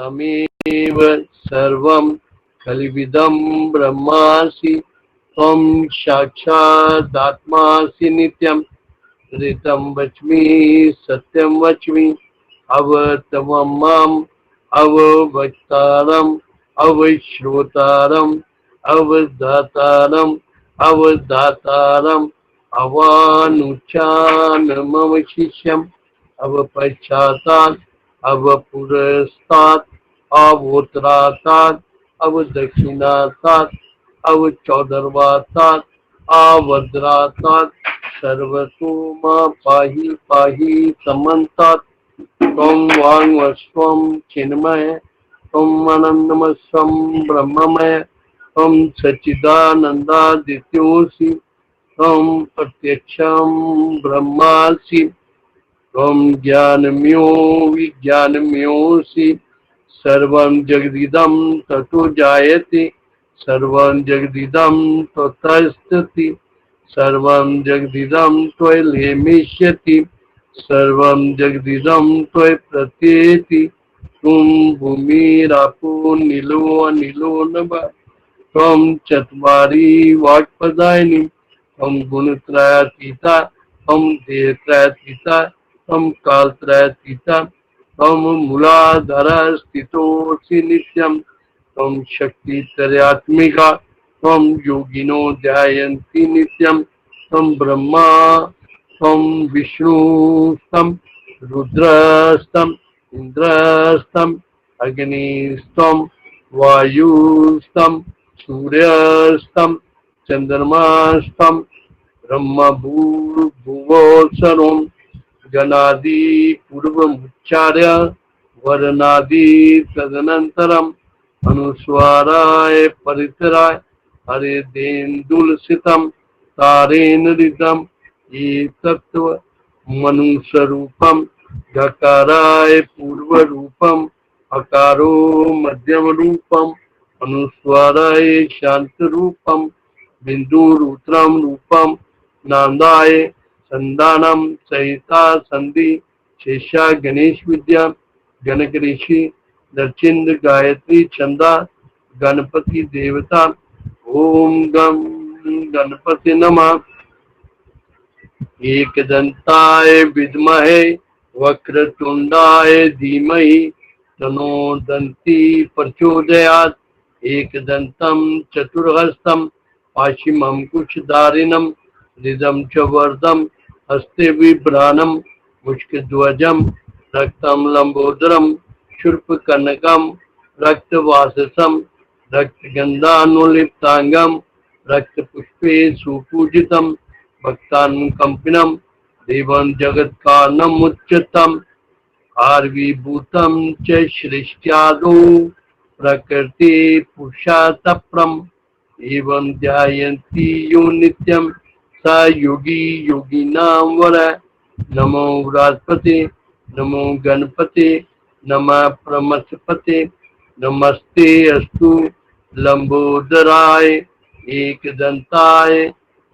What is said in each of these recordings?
तमेव सर्वं कलिविदं ब्रह्मासि त्वं साक्षादात्मासि नित्यं ऋतं वच्मि सत्यं वच्मि अवतमं माम् अववक्तारम् अवश्रोतारम् अवधातारम् अवधातारम् अवानुचानमव शिष्यम् अवपश्चातात् अवपुरस्तात् अवोत्तरातात् अवदक्षिणातात् अवचौदर्वातात् अवद्रातात् सर्वतो मा पाहि पाहि समन्तात् त्वं वाङ्मस्त्वं चिन्मय त्वम् आनन्दमस्त्वं ब्रह्ममय त्वं सच्चिदानन्दादित्योऽसि त्वं प्रत्यक्षं ब्रह्मासि त्वं ज्ञानमयो विज्ञानमयोऽसि सर्वं जगदिदं ततो जायते सर्वं जगदिदं ततस्तति सर्वं जगदिदं त्वयि लेमिष्यति सर्वं जगदिदं त्वयि प्रत्येति त्वं भूमिरापो नीलो अनिलो नभः त्वं चत्वारि वाक्पदायिनी त्वं गुणत्रयातीता त्वं देहत्रयातीता त्वं कालत्रयातीता त्वं मूलाधारः स्थितोऽसि नित्यं त्वं शक्तित्रयात्मिका त्वं योगिनो ध्यायन्ति नित्यं त्वं ब्रह्मा त्वं विष्णुस्तं रुद्रस्तं इंद्रस्तं अग्निस्तं वायुस्तं सूर्यस्तं चंद्रमास्तं ब्रह्मभूर्भुवोत्सर्वं गणादि पूर्वमुच्चार्य वर्णादि तदनन्तरम् अनुस्वाराय परितराय हरिदेन्दुलसितं तारेण ऋतं ये तत्व मनुष्यरूपं गकाराय पूर्वरूपम् अकारो मध्यमरूपम् अनुस्वाराय शान्तरूपम् बिन्दुरुद्रं रूपं नादाय संदानं सहिता संधि शेषा गणेश विद्या गणक ऋषि नरचिंद्र गायत्री छंदा गणपति देवता ओम गम गणपति नमः एकदंताय विद्महे वक्रतुंडाय धीमहि तन्नो दन्ती प्रचोदयात् एकदन्तं चतुर्हस्तं पाशिमं कुशधारिणं हृदं च वरदं हस्ते बिभ्राणं मुष्कध्वजं रक्तं लंबोदरं शूर्पकर्णकं रक्तवाससं रक्तगन्धानुलिप्तांगं रक्तपुष्पे सुपूजितं भक्तानुकंपिनं देवं जगत्कारणम् उच्चतम् आर्विभूतं च सृष्ट्यादौ प्रकृति पुरुषात्परम् एवं ध्यायन्ति यो नित्यं स योगी योगिनां वर नमो व्राजपते नमो गणपते नमः प्रमथपते नमस्ते अस्तु लंबोदराय एकदंताय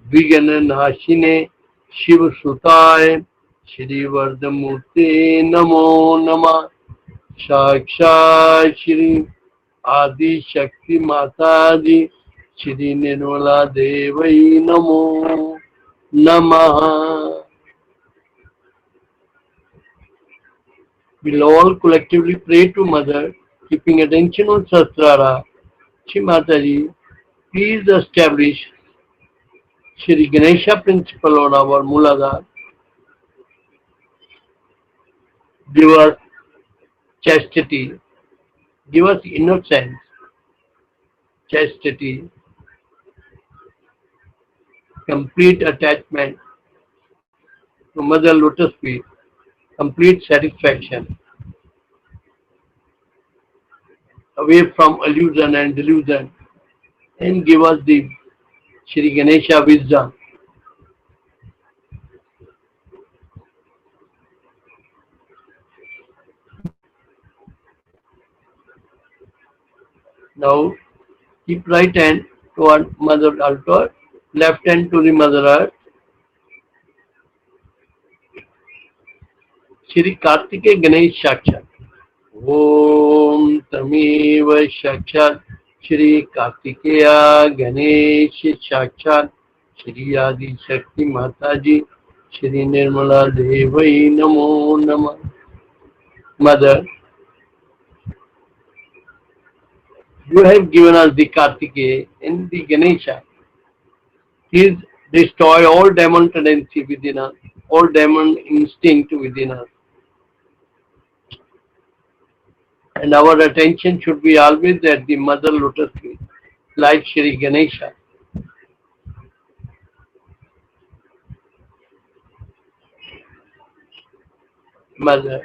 विघ्ननाशिने शिवसुताय श्रीवरदमूर्ते नमो नमः साक्षात् श्री आदि शक्ति माता जी श्री निर्मला देवी नमो नमः। We'll all collectively pray to Mother, keeping attention on Sastrara. Shri Mataji, please establish Shri Ganesha principle on our Muladhara. Give us chastity, give us innocence, chastity, complete attachment to Mother Lotus Feet, complete satisfaction, away from illusion and delusion, and give us the Shri Ganesha wisdom. Now, keep right hand toward Mother altar, left hand to the Mother Earth. Shri Kartike Ganesh Sakshat. Om तमेव साक्षात श्री कार्तिकेय गणेश साक्षात श्री आदि शक्ति माता जी श्री निर्मला देवी नमो नमः. Mother, you have given us the Kartikeya and the Ganesha. Please destroy all demon tendency within us, all demon instinct within us. And our attention should be always at the Mother Lotus feet, like Shri Ganesha. Mother,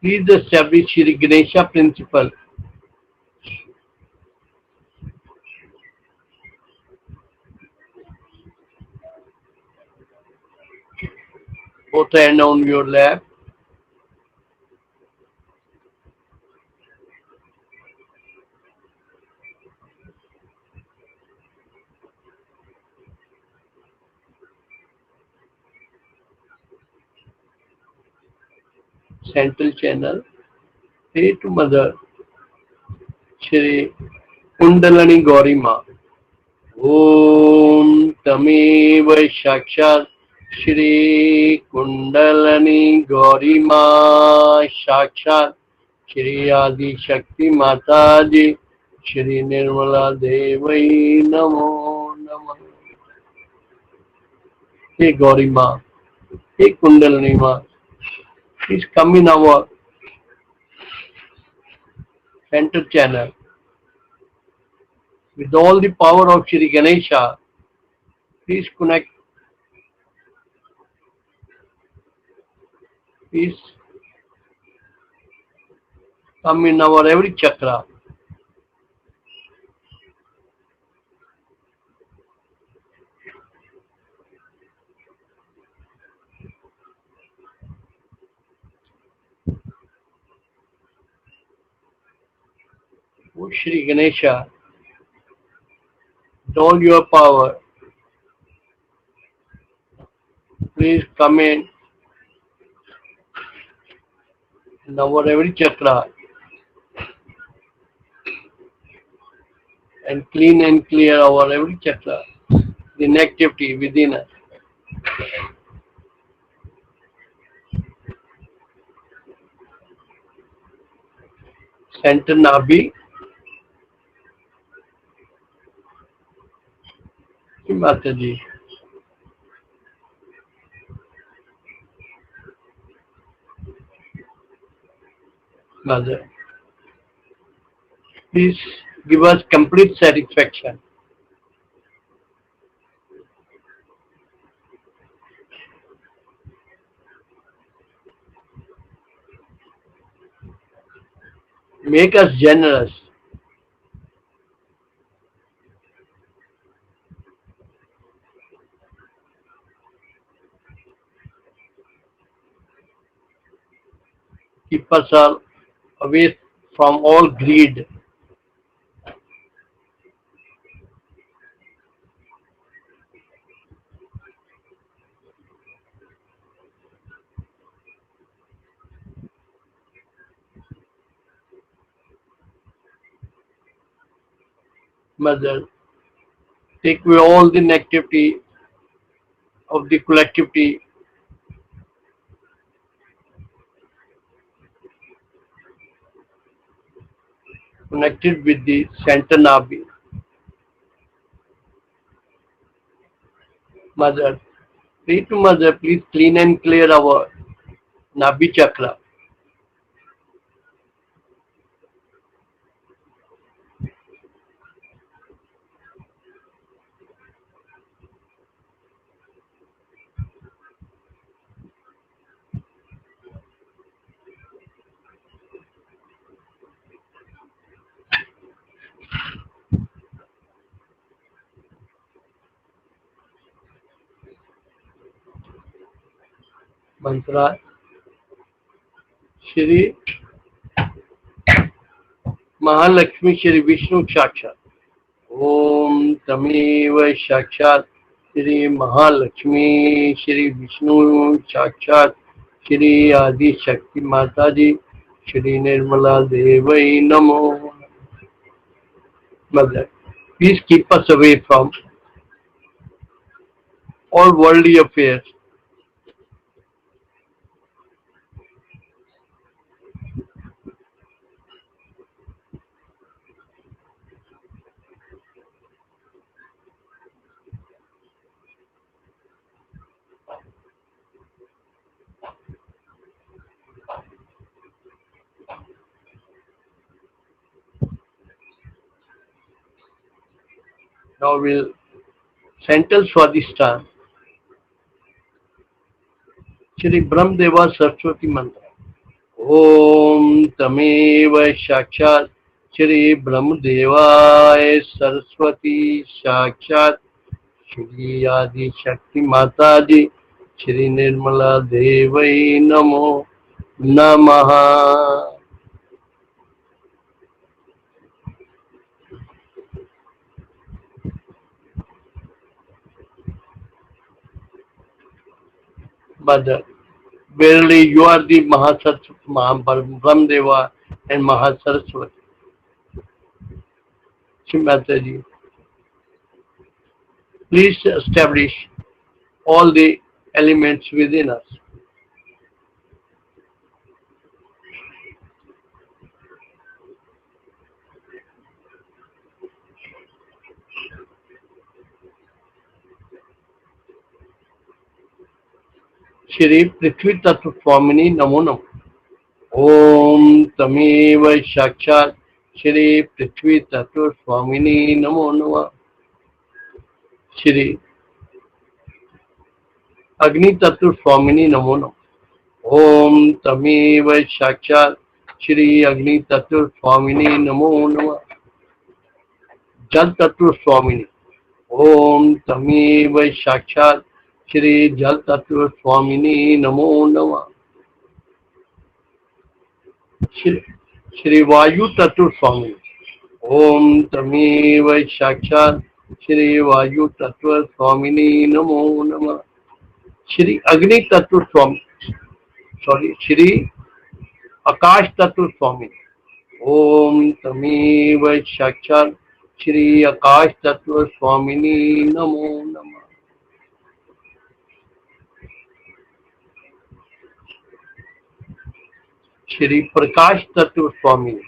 please establish Shri Ganesha principle. Both hand on your lap. Central channel. Say to Mother Shri Kundalani Gauri Ma. Om Tamev Sakshat Shri Kundalani Gauri Ma Sakshat Shri Adi Shakti Mata Ji Shri Nirmala Devi Namo Namah. Hey Gauri Ma, hey Kundalani Ma, please come in our center channel. With all the power of Shri Ganesha, please connect, please come in our every chakra. O Shri Ganesha, with all your power, please come in our every chakra and clean and clear our every chakra, the negativity within us. Center Nabhi, Mataji. Mother, please give us complete satisfaction. Make us generous. Keep us all away from all greed. Mother, take away all the negativity of the collectivity connected with the center Nabhi. Mother, pray to Mother, please clean and clear our Nabhi chakra. Mantra Shri Mahalakshmi Shri Vishnu Sakshat. Om Tamev Sakshat Shri Mahalakshmi Shri Vishnu Sakshat Shri Adi Shakti Mata Ji Shri Nirmala Devai Namo. Mother, please keep us away from all worldly affairs. Now we'll Central Swadhisthana. Shri Brahmadeva Saraswati Mantra. Om Tamev Sakshat Shri Brahmadevaय Saraswati Sakshat Shri Adi Shakti Mataji Shri Nirmala Devai Namo Namaha. Mother, verily you are the Brahmadeva and Mahasaraswati. Shri Mataji, please establish all the elements within us. Shri Prithvi Tattva Swamini Namo Namo. Om Tameva Sakshat Shri Prithvi Tattva Swamini Namo Namo. Shri Agni Tattva Swamini Namo Namo. Om Tameva Sakshat Shri Agni Tattva Swamini Namo Namo. Jal Tattva Swamini. Om Tameva Sakshat Shri Jal Tattva Swamini Namo Namo. Shri Vayu Tattva Swamini. Om Tameva Sakshat Shri Vayu Tattva Swamini Namo Namo. Shri Agni Tattva Swami. Shri Akash Tattva Swami. Om Tameva Sakshat Shri Akash Tattva Swamini Namo Namo. Shri Prakash Tattva Swami.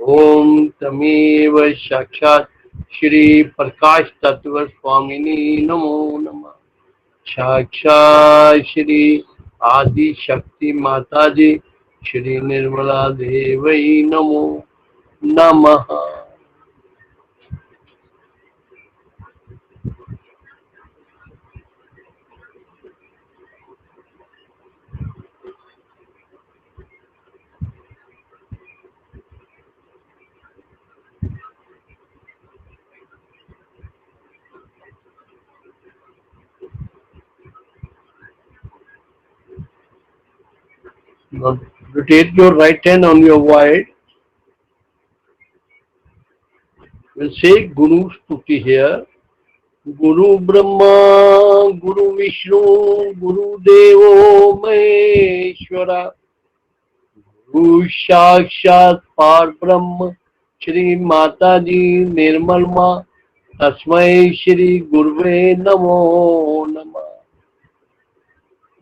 Om Tameva Sakshat Shri Prakash Tattva Swamini Namo Namo. साक्षात श्री आदि शक्ति माता जी श्री निर्मला देवई नमो नमः. Now, rotate your right hand on your wide. We'll say Guru Stuti here. Guru Brahma, Guru Vishnu, Guru Devo Maheshwara, Guru Sakshat Par Brahma, Shri Mata Ji Nirmal Ma, Tasmai Shri Gurve Namo Namah.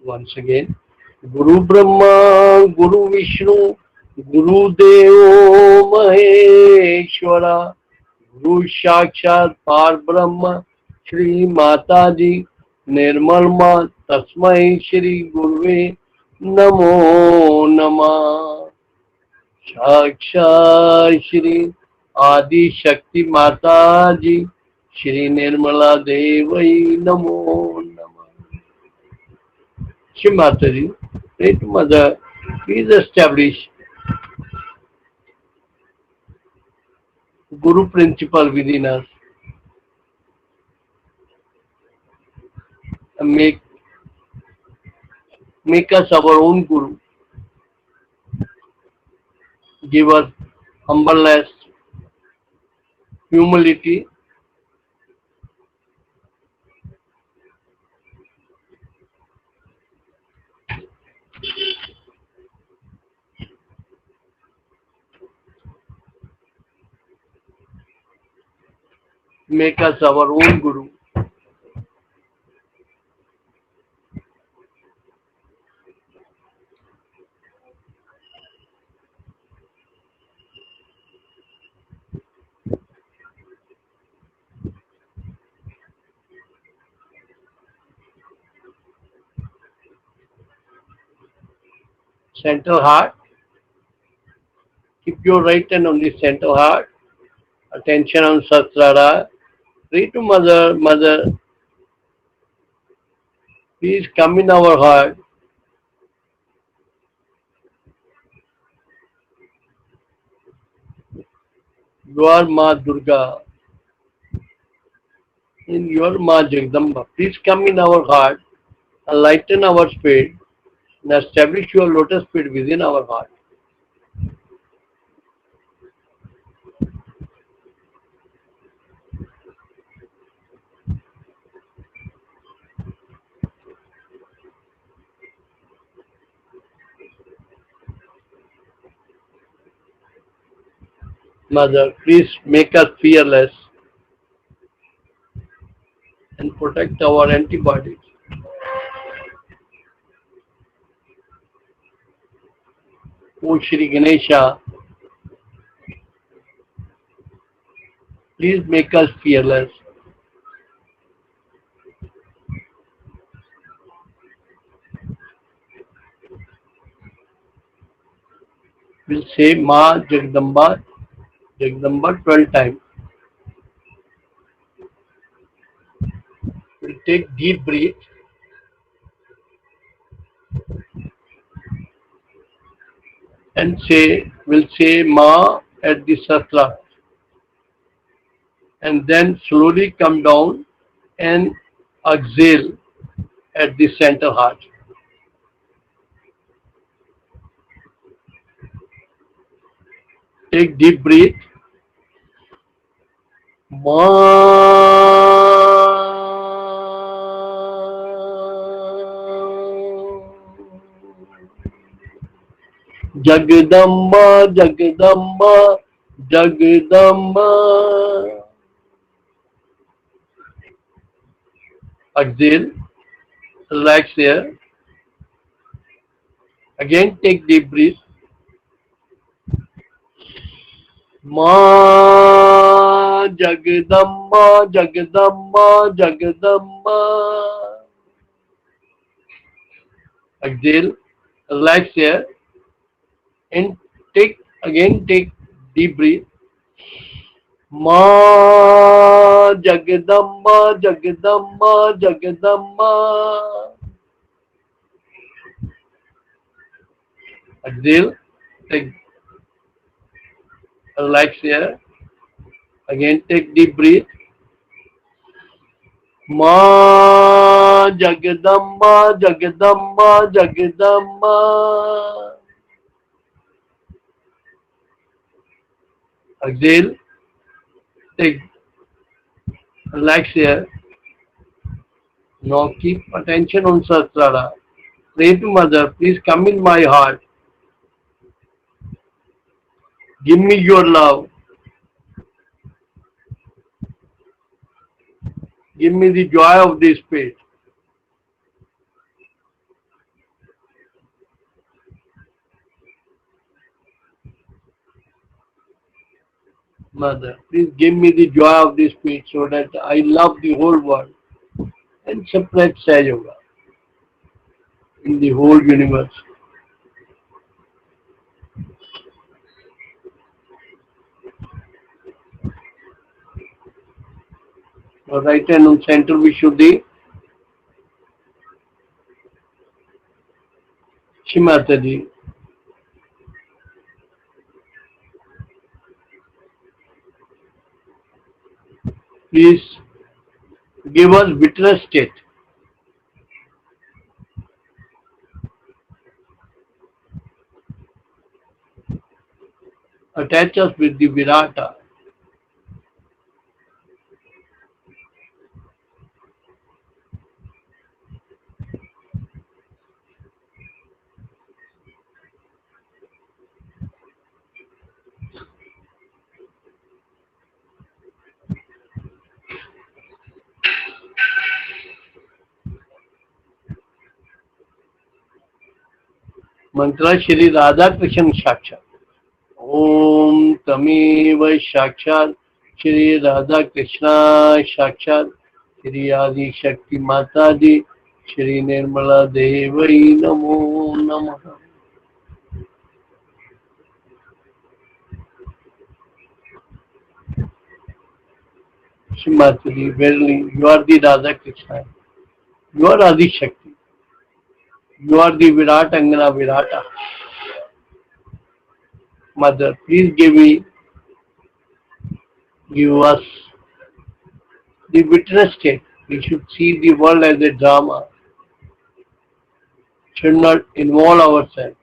Once again, Guru Brahma, Guru Vishnu, Guru Devo Maheshwara, Guru Sakshat Par Brahma, Shri Mata Ji Nirmal Ma, Tasmai Shri Gurve Namo Namah. साक्षात श्री आदि शक्ति माता जी श्री निर्मला देवई नमो नमः. Shri Mataji, great mother, please establish Guru principle within us and make us our own Guru. Give us humbleness, humility, make us our own Guru. Central heart. Keep your right hand on the central heart. Attention on Sahasrara. Pray to Mother. Mother, please come in our heart. You are Ma Durga. And you are Ma Jagdamba. Please come in our heart. Enlighten our spirit. And establish your lotus feet within our heart. Mother, please make us fearless and protect our antibodies. O Shri Ganesha, please make us fearless. We'll say Ma Jagdamba, Jagdamba 12 times. We'll take deep breath and we'll say Ma at the Sahasrara and then slowly come down and exhale at the center heart. Take deep breath. Jagdamba, Jagdamba, Jagdamba. Exhale, relax here. Again, take deep breath. Ma Jagdamba, Jagdamba, Jagdamba. Exhale, relax here, and take deep breath. Ma Jagdamba, Jagdamba, Jagdamba. Exhale, take relax here. Again, take deep breath. Ma Jagdamba, Jagdamba, Jagdamba. Exhale, take relax here. Now keep attention on Sahasrara. Pray to Mother, please come in my heart. Give me your love. Give me the joy of this spirit. Mother, please give me the joy of this spirit so that I love the whole world and separate Sahaja in the whole universe. Right hand on center Vishuddhi. Shimataji. Please give us witness state. Attach us with the Virata. मंत्र श्री राधा कृष्ण साक्षात। ओम तमेव साक्षात श्री राधा कृष्ण साक्षात श्री आदि शक्ति माता जी श्री निर्मला देवी नमो नमः। श्री माता जी, verily you are the Radha Krishna, you are Adi Shakti, you are the Virat Angana Virata. Mother, please give us the witness state. We should see the world as a drama, should not involve ourselves.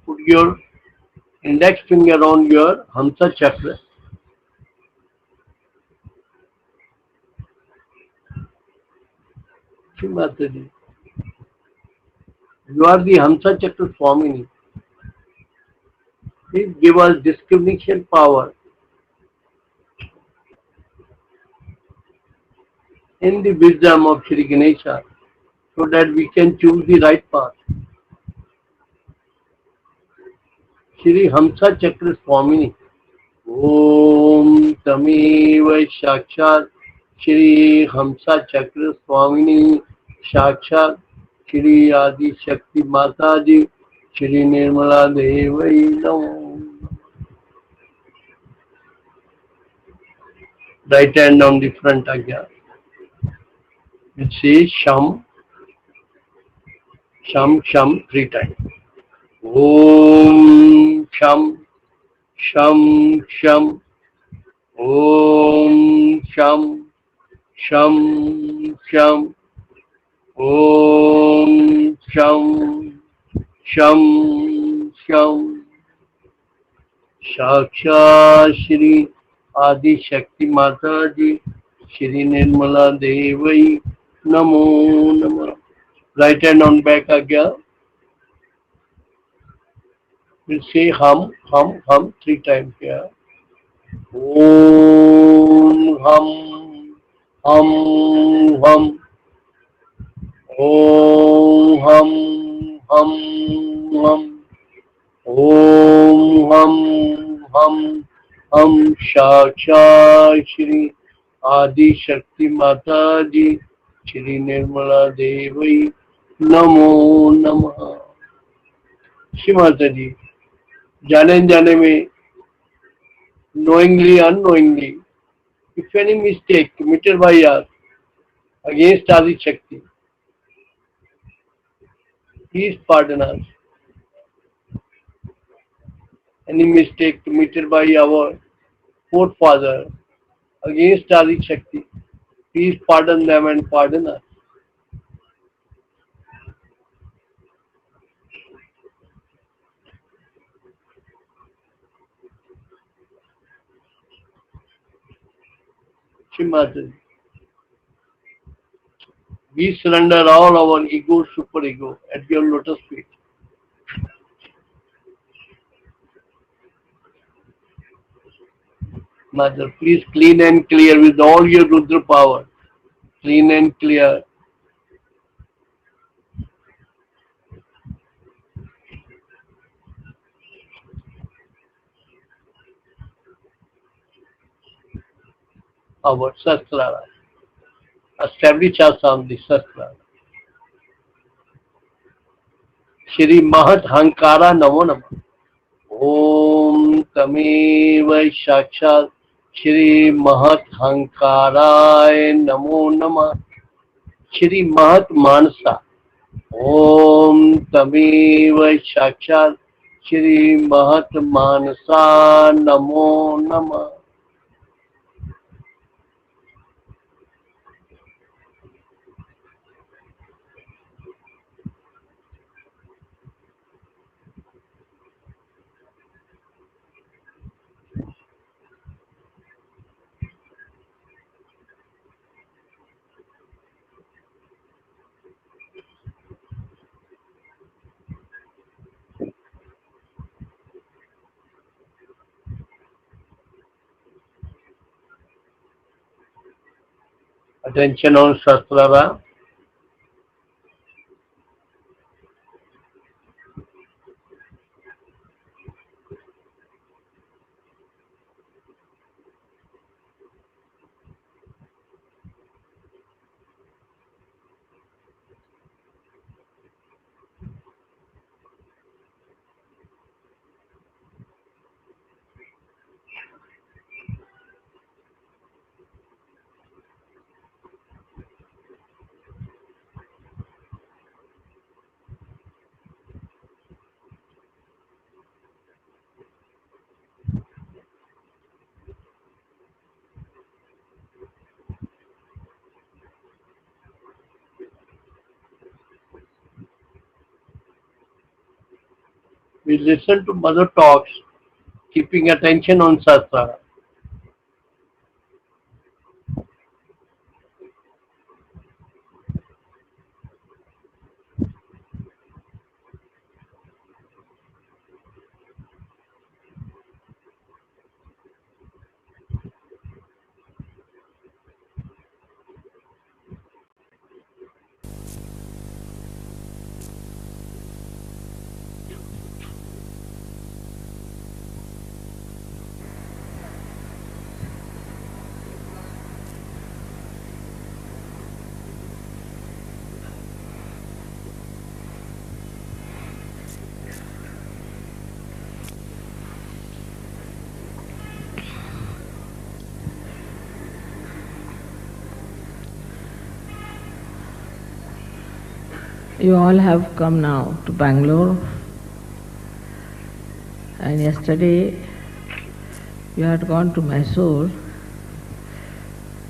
Put your index finger on your Hamsa chakra. Shri Mataji, you are the Hamsa chakra Swamini. Please give us discrimination power in the wisdom of Shri Ganesha so that we can choose the right path. Shri Hamsa chakra Swamini. ओम तमेव साक्षात श्री हंसा चक्र स्वामिनी साक्षात श्री आदि शक्ति माता जी श्री निर्मला देवी नमो। Right hand on the front आज्ञा। से शम शम शम 3 टाइम। ओम शम शम शम ओम शम शम शम ओम शम शम शम। साक्षात श्री आदि शक्ति माता जी श्री निर्मला देवी नमो नमः। राइट हैंड ऑन बैक आज्ञा। फिर से हम 3 टाइम किया। ओम हम हम ओम हम हम ओम हम साक्षात श्री आदि शक्ति माता जी श्री निर्मला देवी नमो नमः। श्री माता जी, जाने जाने में knowingly unknowingly if any mistake committed by us against Adi Shakti, please pardon us. Any mistake committed by our forefather against Adi Shakti, please pardon them and pardon us. Shri Mataji, we surrender all our ego, super ego at your lotus feet. Mother, please clean and clear with all your Rudra power. Clean and clear our Sastrara. Establish us on the Sastrara. Shri Mahat Hankara Namo Namo. ओम तमेव साक्षात श्री महत हंकाराय नमो नमः। श्री महत मानसा। ओम तमेव साक्षात श्री महत मानसा नमो नमः। attention on Sastrara. We listen to mother talks, keeping attention on Sastrara. You all have come now to Bangalore, and yesterday you had gone to Mysore,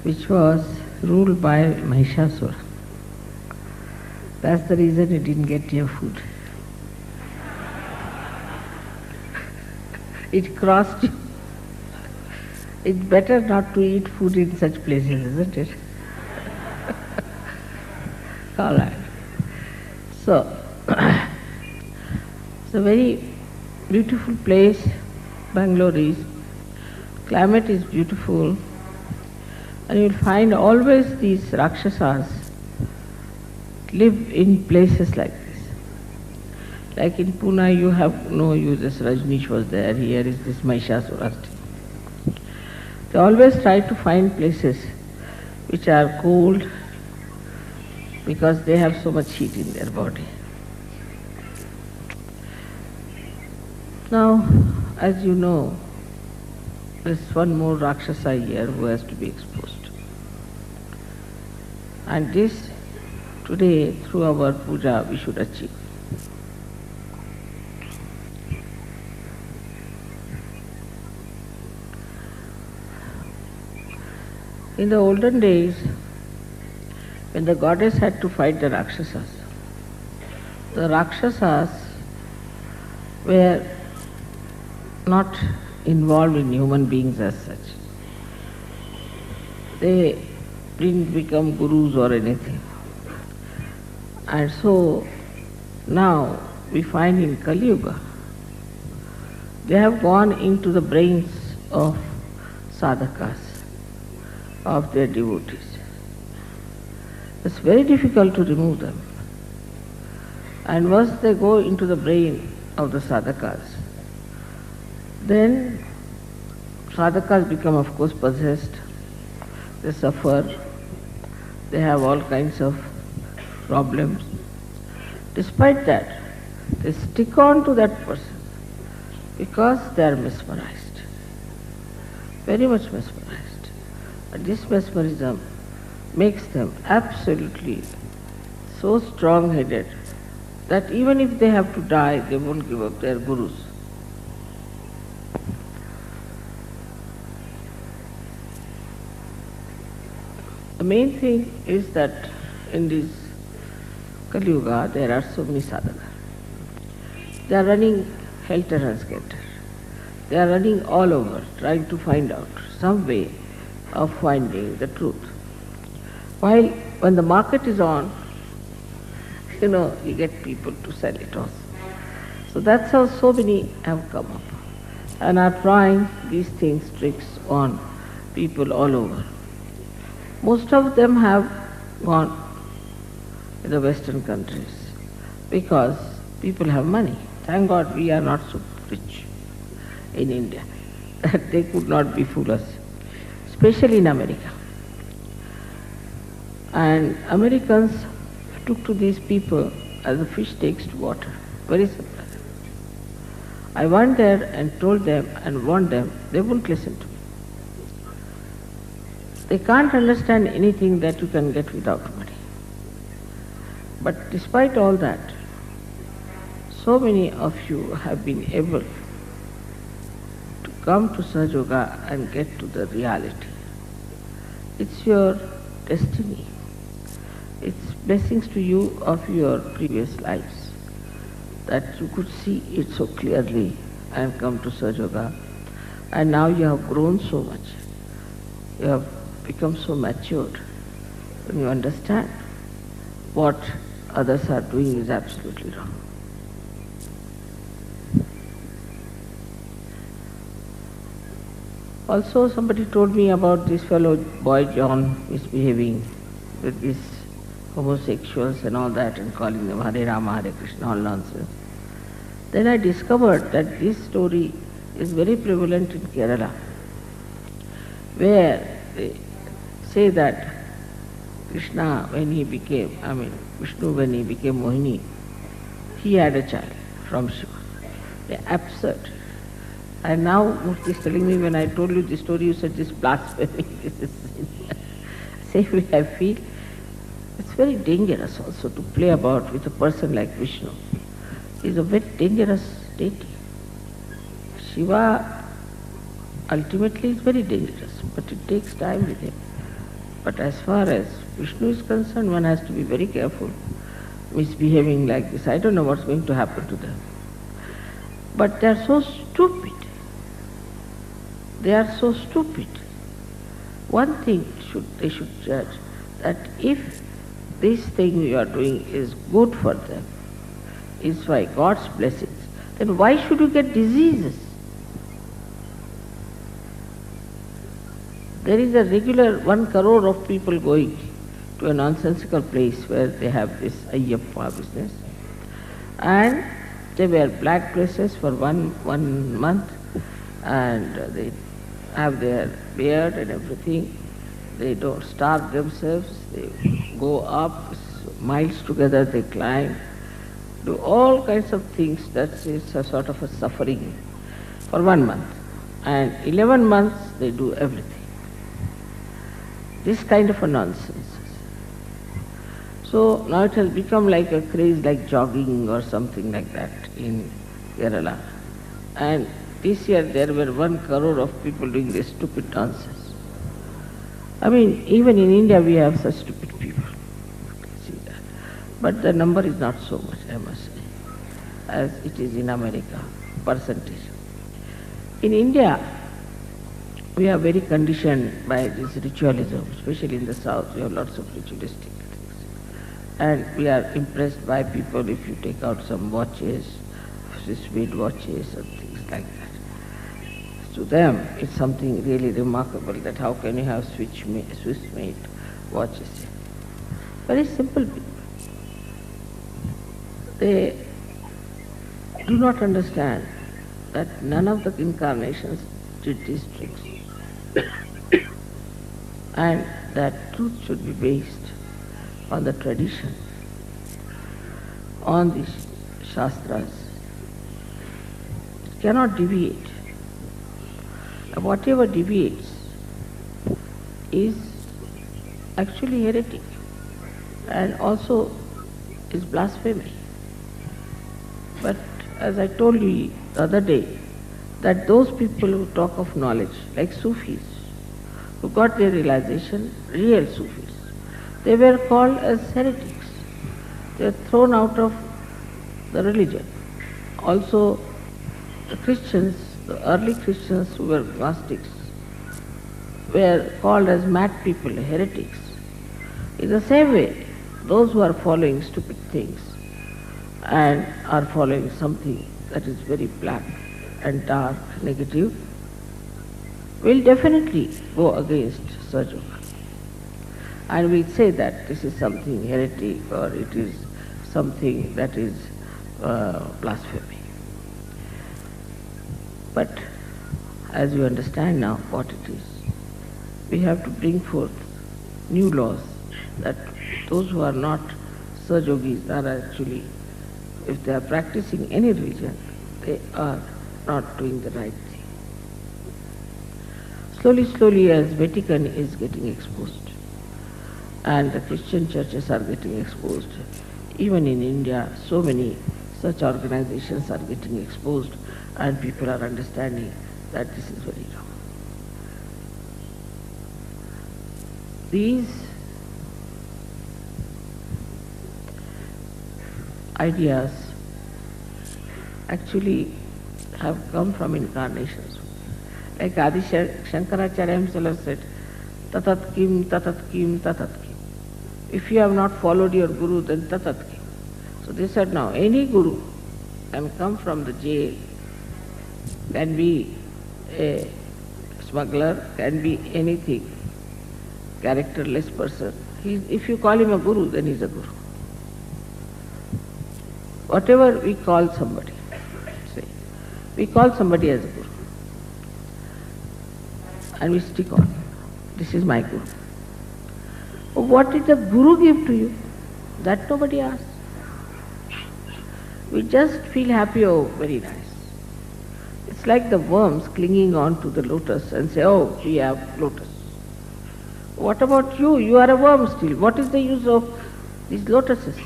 which was ruled by Mahishasura. That's the reason you didn't get your food. It crossed you. It's better not to eat food in such places, isn't it? All right. So, it's a very beautiful place, Bangalore is. Climate is beautiful, and you'll find always these Rakshasas live in places like this. Like in Pune, you have no uses. Rajneesh was there. Here is this Mahishasura. They always try to find places which are cold, because they have so much heat in their body. Now, as you know, there's one more Rakshasa here who has to be exposed. And this, today, through our puja, we should achieve. In the olden days, when the goddess had to fight the Rakshasas were not involved in human beings as such. They didn't become gurus or anything. And so now we find in Kali Yuga, they have gone into the brains of sadhakas, of their devotees. It's very difficult to remove them. And once they go into the brain of the sadhakas, then sadhakas become, of course, possessed. They suffer. They have all kinds of problems. Despite that, they stick on to that person because they are mesmerized, very much mesmerized. And this mesmerism makes them absolutely so strong-headed that even if they have to die, they won't give up their gurus. The main thing is that in this Kali Yuga, there are so many sadhakas. They are running helter and skelter. They are running all over, trying to find out some way of finding the truth. While when the market is on, you get people to sell it also. So that's how so many have come up and are trying these things, tricks on people all over. Most of them have gone to the Western countries because people have money. Thank God we are not so rich in India that they could not befool us, especially in America. And Americans took to these people as a fish takes to water. Very simple. I went there and told them and warned them, they won't listen to me. They can't understand anything that you can get without money. But despite all that, so many of you have been able to come to Sahaja Yoga and get to the reality. It's your destiny. It's blessings to you of your previous lives that you could see it so clearly and come to Sahaja Yoga. And now you have grown so much. You have become so matured when you understand what others are doing is absolutely wrong. Also, somebody told me about this fellow boy John misbehaving with these homosexuals and all that and calling them Hare Rama, Hare Krishna, all nonsense. Then I discovered that this story is very prevalent in Kerala, where they say that Krishna, Vishnu when he became Mohini, he had a child from Shiva. They're absurd. And now Murthy is telling me, when I told you this story, you said this blasphemy. Same way I feel. It's very dangerous also to play about with a person like Vishnu. He's a very dangerous deity. Shiva ultimately is very dangerous, but it takes time with him. But as far as Vishnu is concerned, one has to be very careful misbehaving like this. I don't know what's going to happen to them. But they are so stupid. They are so stupid. One thing they should judge, that if this thing you are doing is good for them, is by God's blessings, then why should you get diseases? There is a regular 1 crore of people going to a nonsensical place where they have this Ayyappa business, and they wear black dresses for one month, and they have their beard and everything. They don't starve themselves. They go up miles together. They climb, do all kinds of things. That is a sort of a suffering for 1 month, and 11 months they do everything. This kind of a nonsense. So now it has become like a craze, like jogging or something like that in Kerala. And this year there were 1 crore of people doing this stupid nonsense. I mean, even in India we have such stupid people. See that. But the number is not so much, I must say, as it is in America, percentage. In India, we are very conditioned by this ritualism, especially in the south. We have lots of ritualistic things. And we are impressed by people if you take out some watches, Swiss made watches and things like that. To them, it's something really remarkable that how can you have Swiss made watches. Very simple people. They do not understand that none of the incarnations did these tricks. And that truth should be based on the tradition, on the Shastras. It cannot deviate. And whatever deviates is actually heretic and also is blasphemy. But as I told you the other day, that those people who talk of knowledge, like Sufis, who got their realization, real Sufis, they were called as heretics. They were thrown out of the religion. Also, the Christians, the early Christians who were Gnostics, were called as mad people, heretics. In the same way, those who are following stupid things and are following something that is very black and dark, negative, will definitely go against Sahaja Yoga. and we say that this is something heretic or it is something that is blasphemy. But as we understand now what it is, we have to bring forth new laws that those who are not Sahajogis are actually, if they are practicing any religion, they are not doing the right thing. Slowly, slowly, as Vatican is getting exposed and the Christian churches are getting exposed, even in India, so many such organizations are getting exposed and people are understanding that this is very wrong. These ideas actually have come from incarnations. Like Adi Shankaracharya himself said, tatat kim, tatat kim, tatat kim. If you have not followed your guru, then tatat kim. So they said now, any guru can come from the jail, can be a smuggler, can be anything, characterless person. If you call him a guru, then he's a guru. Whatever we call somebody, say, we call somebody as a guru. And we stick on. This is my guru. What did the guru give to you? That nobody asks. We just feel happy, oh, very nice. It's like the worms clinging on to the lotus and say, oh, we have lotus. What about you? You are a worm still. What is the use of these lotuses?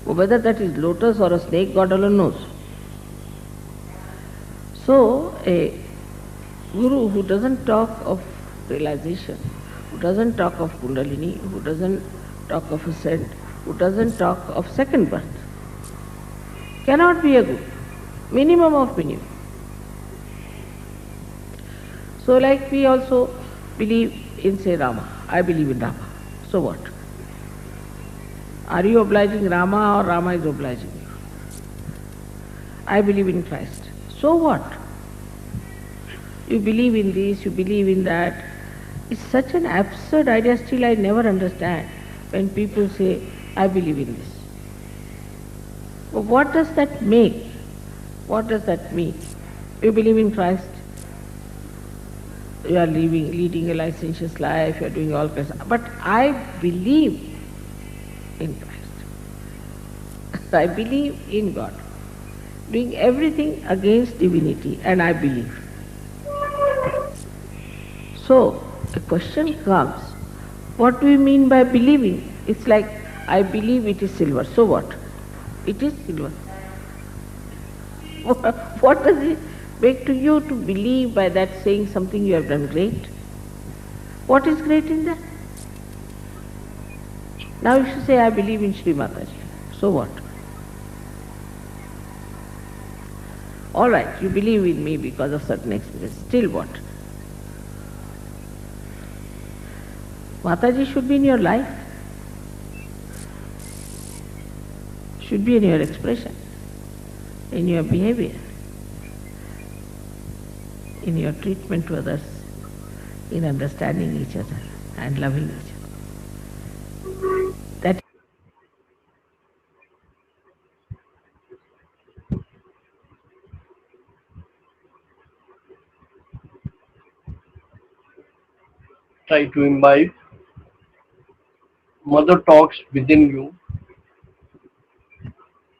Whether that is lotus or a snake, God alone knows. So, a guru who doesn't talk of realization, who doesn't talk of Kundalini, who doesn't talk of ascent, who doesn't talk of second birth, cannot be a guru. Minimum of minimum. So like we also believe in, say, Rama. I believe in Rama. So what? Are you obliging Rama or Rama is obliging you? I believe in Christ. So what? You believe in this, you believe in that. It's such an absurd idea, still I never understand when people say, I believe in this. But what does that make? What does that mean? You believe in Christ, you are leading a licentious life, you are doing all kinds of, but I believe in Christ. I believe in God, doing everything against divinity, and I believe. So, a question comes, what do we mean by believing? It's like, I believe it is silver, so what? It is silver. What does it make to you to believe by that saying something you have done great? What is great in that? Now you should say, I believe in Sri Mataji. So what? All right, you believe in me because of certain experience. Still what? Mataji should be in your life, should be in your expression, in your behavior, in your treatment to others, in understanding each other and loving each other. That Try to imbibe mother talks within you,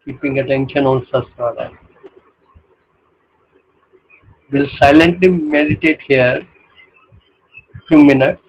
keeping attention on Sasrara. We'll silently meditate here few minutes.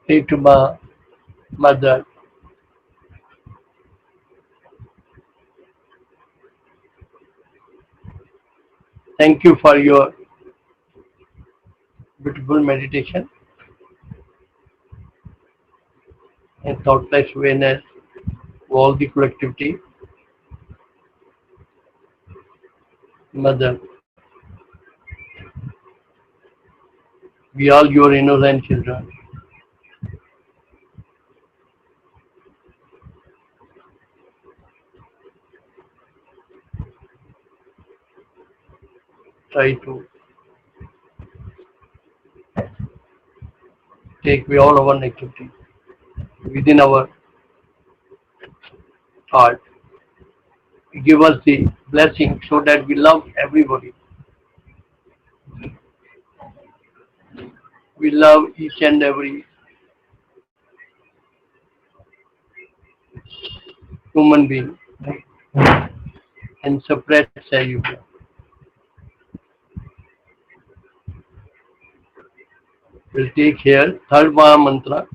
Pray to my mother. Thank you for your beautiful meditation and thoughtless awareness of all the collectivity. Mother, we all your innocent children. Try to take away all our negativity within our heart. Give us the blessing so that we love everybody. We love each and every human being and separate cellular. We'll take here third Maha Mantra.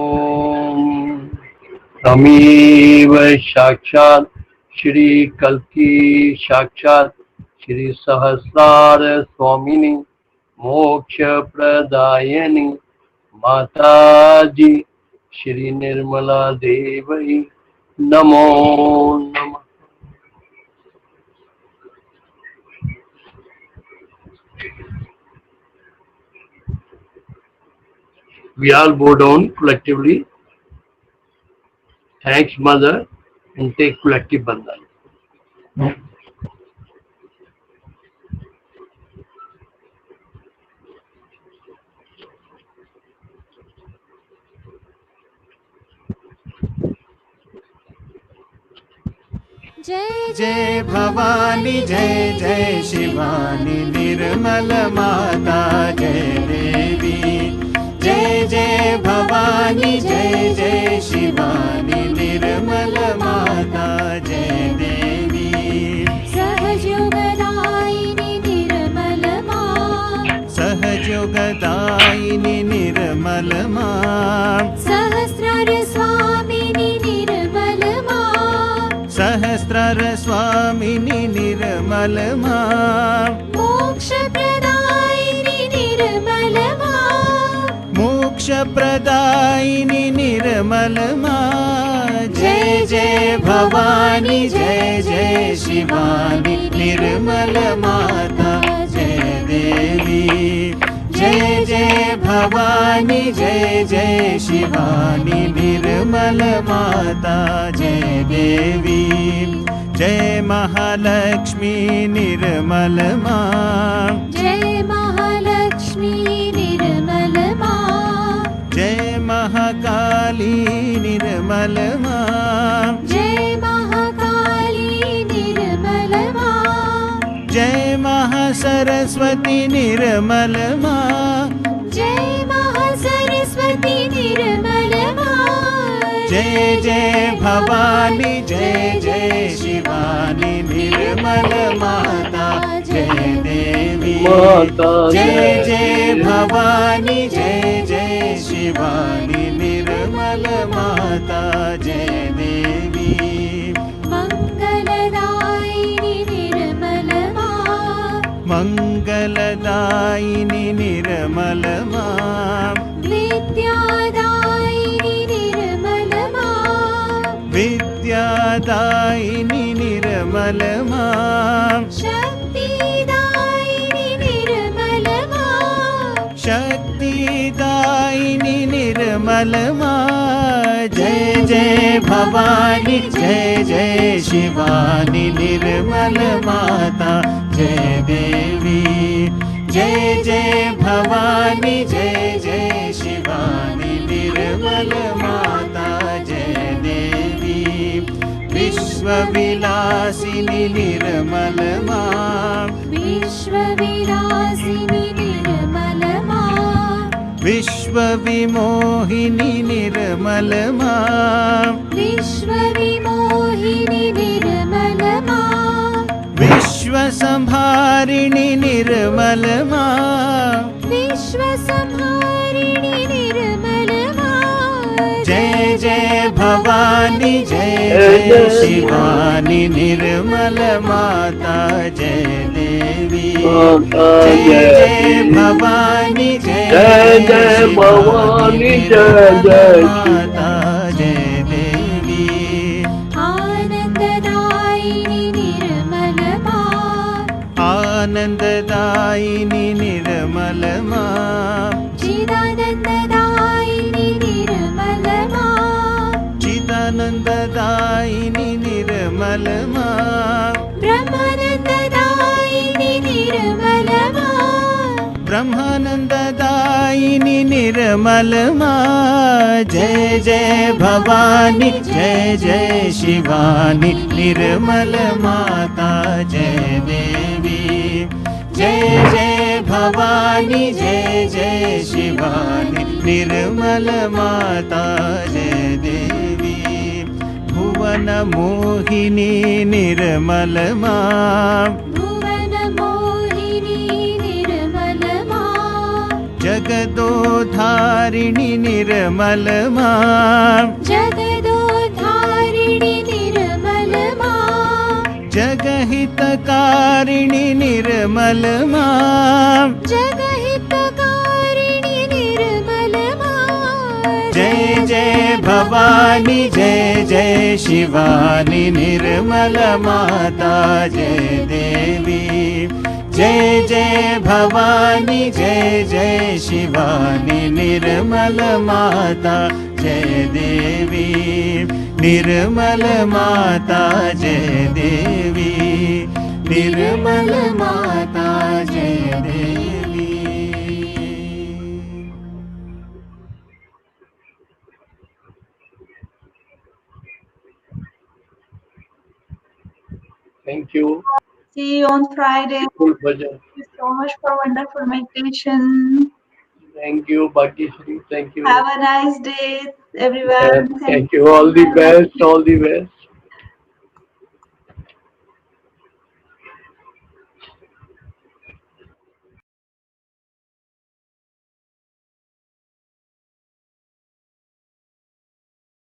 Om Tamiv Sakshat Shri Kalki Sakshat Shri Sahasrara Swamini Moksha Pradayani Mataji Shri Nirmala Devi Namo Namah. We all bow down collectively. Thanks, Mother, and take collective bandhan. जय जय भवानी जय जय शिवानी निर्मल माता जय देवी जय जय भवानी जय जय शिवानी निर्मल माता जय देवी सहजयोगदायिनी निर्मल मां सहजयोगदायिनी निर्मल मां सहस्रार स्वामिनी निर्मल मां सहस्रार स्वामिनी निर्मल मां मोक्षप्रदायिनी निर्मल मां मोक्षप्रदायिनी निर्मल मां जय जय भवानी जय जय शिवानी निर्मल माता जय देवी जय जय भवानी जय जय शिवानी निर्मल माता जय देवी जय महालक्ष्मी निर्मल मां जय महालक्ष्मी निर्मल मां जय महाकाली निर्मल मां जय महाकाली निर्मल मां जय महासरस्वती निर्मल मां जय महासरस्वती निर्मल मां जय जय भवानी जय जय शिवानी निर्मल माता जय देवी जय जय भवानी जय जय शिवानी निर्मल माता जय देवी मंगलदायिनी निर्मल मां मंगलदायिनी निर्मल मां विद्यादायिनी निर्मल मां विद्यादायिनी निर्मल मां शक्तिदायिनी निर्मल मां शक्तिदायिनी निर्मल मां जय जय भवानी जय जय शिवानी निर्मल माता जय देवी जय जय भवानी जय जय शिवानी निर्मल माता जय देवी विश्वविलासिनी निर्मल मां विश्वविलासिनी निर्मल मां विश्वविमोहिनी निर्मल मां विश्वविमोहिनी निर्मल मां विश्व विश्वसंहारिणि निर्मलमा विश्वसंहारिणि निर्मलमा जय जय भवानी जय जय शिवानी निर्मल माता जय देवी जय जय भवानी जय जय भवानी जय जय माता जय देवी आनन्ददायिनि निर्मलमा आनन्ददायिनि निर्मलमा चिदानन्ददायिनि निर्मलमा चिदानन्ददायिनि निर्मलमा ब्रह्मानन्ददायिनि निर्मलमा ब्रह्मानन्ददायिनि निर्मलमा जय जय भवानी जय जय शिवानी निर्मल माता जय देवी जय जय भवानी जय जय शिवानी निर्मल माता जय देवी भुवन मोहिनी निर्मल मां भुवन मोहिनी निर्मलमा जगदोधारिणि निर्मल मां जगदोद्धारिणि निर्मलमा जगहितकारिणि निर्मल मां जगहितकारिणि निर्मलमा जय जय भवानी जय जय शिवानी निर्मल माता जय देवी जय जय भवानी जय जय शिवानी निर्मल माता जय देवी निर्मल माता जय देवी निर्मल माता जय देवी Thank you. See you on Friday. Full bhajan. Thank you so much for wonderful meditation. Thank you, Bhakti Shri. Thank you. Have a nice day, everyone. Thank you. All the best. All the best.